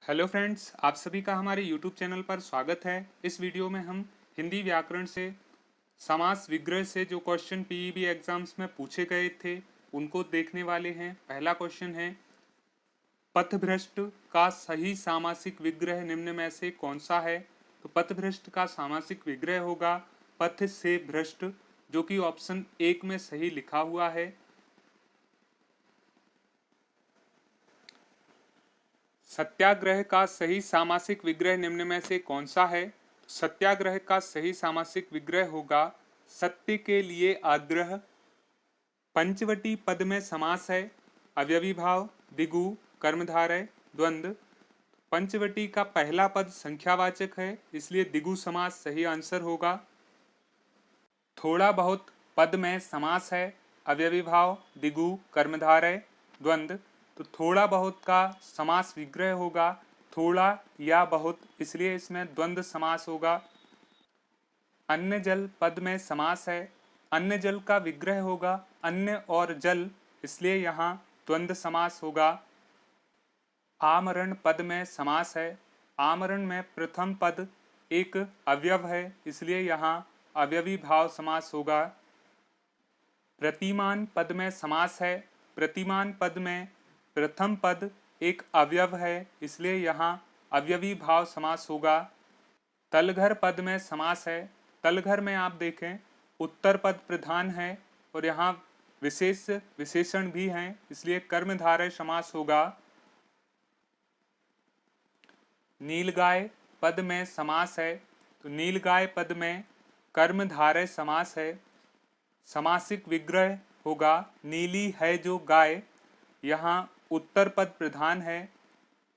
Hello friends, आप सभी का हमारे यूट्यूब चैनल पर स्वागत है। इस वीडियो में हम हिंदी व्याकरण से समास विग्रह से जो क्वेश्चन पीईबी एग्जाम्स में पूछे गए थे उनको देखने वाले हैं। पहला क्वेश्चन है, पथभ्रष्ट का सही सामासिक विग्रह निम्न में से कौन सा है? तो पथभ्रष्ट का सामासिक विग्रह होगा पथ से भ्रष्ट, जो कि ऑप्शन 1 में सही लिखा हुआ है। सत्याग्रह का सही सामासिक विग्रह निम्न में से कौन सा है? सत्याग्रह का सही सामासिक विग्रह होगा सत्य के लिए आग्रह। पंचवटी पद में समास है, अवयवी भाव, दिगु, कर्मधारय, द्वंद्व। पंचवटी का पहला पद संख्यावाचक है, इसलिए दिगु समास सही आंसर होगा। थोड़ा बहुत पद में समास है, अवयवी भाव, दिगु, कर्मधारय, द्वंद्व। तो थोड़ा बहुत का समास विग्रह होगा थोड़ा या बहुत, इसलिए इसमें द्वंद्व समास होगा। अन्य जल पद में समास है, अन्य जल का विग्रह होगा अन्य और जल, इसलिए यहाँ द्वंद्व समास होगा। आमरण पद में समास है, आमरण में प्रथम पद एक अवयव है, इसलिए यहाँ अवयवी भाव समास होगा। प्रतिमान पद में समास है, प्रतिमान पद में प्रथम पद एक अवयव है, इसलिए यहाँ अवयवी भाव समास होगा। तलघर पद में समास है, तलघर में आप देखें उत्तर पद प्रधान है और यहाँ विशेष विशेषण भी हैं, इसलिए कर्मधारय समास होगा। नीलगाय पद में समास है, तो नीलगाय पद में कर्मधारय समास है। समासिक विग्रह होगा नीली है जो गाय, यहाँ उत्तर पद प्रधान है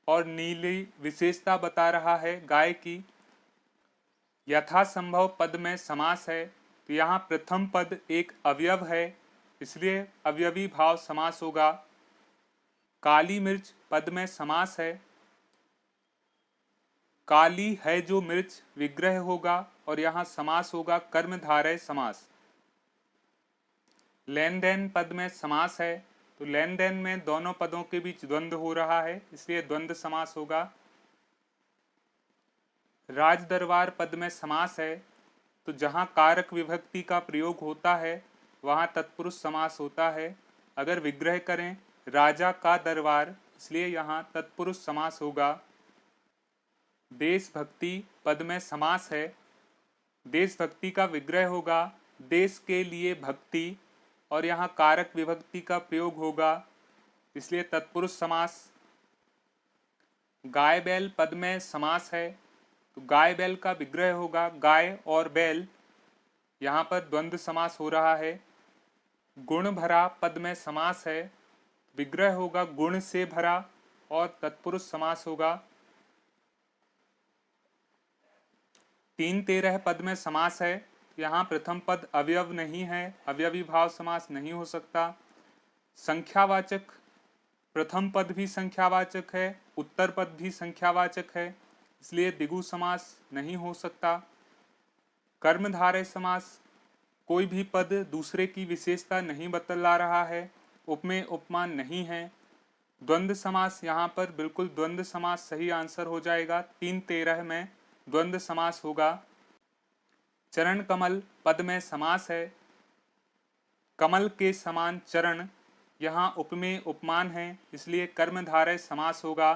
और नीली विशेषता बता रहा है गाय की। यथासंभव पद में समास है, तो यहाँ प्रथम पद एक अवयव है, इसलिए अवयवी भाव समास होगा। काली मिर्च पद में समास है, काली है जो मिर्च विग्रह होगा और यहाँ समास होगा कर्मधारय समास। लेन देन पद में समास है, तो लेन देन में दोनों पदों के बीच द्वंद्व हो रहा है, इसलिए द्वंद्व समास होगा। राज दरबार पद में समास है, तो जहां कारक विभक्ति का प्रयोग होता है वहां तत्पुरुष समास होता है। अगर विग्रह करें राजा का दरबार, इसलिए यहाँ तत्पुरुष समास होगा। देशभक्ति पद में समास है, देशभक्ति का विग्रह होगा देश के लिए भक्ति और यहाँ कारक विभक्ति का प्रयोग होगा, इसलिए तत्पुरुष समास। गाय बैल पद में समास है, तो गाय बैल का विग्रह होगा गाय और बैल, यहाँ पर द्वंद्व समास हो रहा है। गुण भरा पद में समास है, विग्रह होगा गुण से भरा और तत्पुरुष समास होगा। 3-13 पद में समास है, यहाँ प्रथम पद अवयव नहीं है, अवयवी भाव समास नहीं हो सकता। संख्यावाचक प्रथम पद भी संख्यावाचक है, उत्तर पद भी संख्यावाचक है, इसलिए द्विगु समास नहीं हो सकता। कर्मधारय समास कोई भी पद दूसरे की विशेषता नहीं बतला रहा है, उपमेय उपमान नहीं है। द्वंद्व समास यहाँ पर बिल्कुल द्वंद्व समास सही आंसर हो जाएगा, 3-13 में द्वंद्व समास होगा। चरण कमल पद में समास है, कमल के समान चरण, यहाँ उपमेय उपमान है, इसलिए कर्मधारय समास होगा।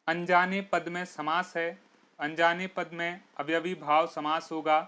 अनजाने पद में समास है, अनजाने पद में अवयवी भाव समास होगा,